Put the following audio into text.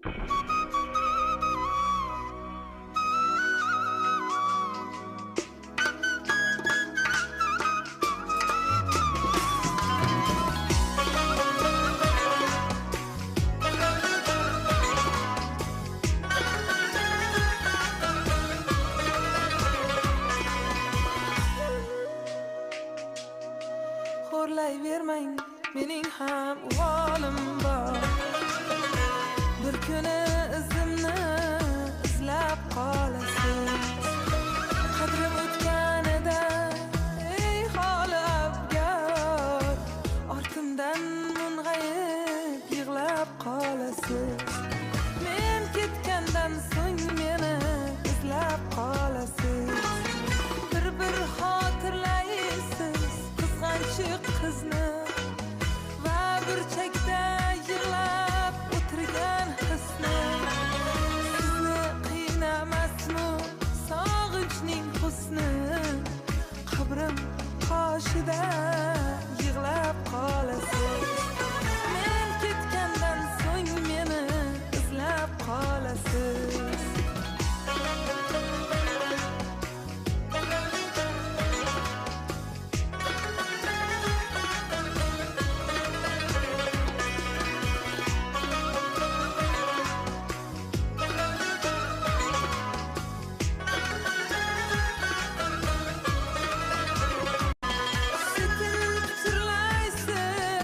Xo'rlayvermang, mening ham uvolim bor. Bir kuni izimni izlab qolasiz. Qadrim o'tganida ey holi abgor, ortimdan mung'ayib yig'lab qolasiz. Men ketgandan so'ng meni izlab qolasiz. Bir xotirlaysiz qizg'anchiq qizni va burchakda yig'lab o'tirgan hisni. Sizni qiynamasmi sog'inchning husni? Qabrim qoshida yig'lab qolasiz.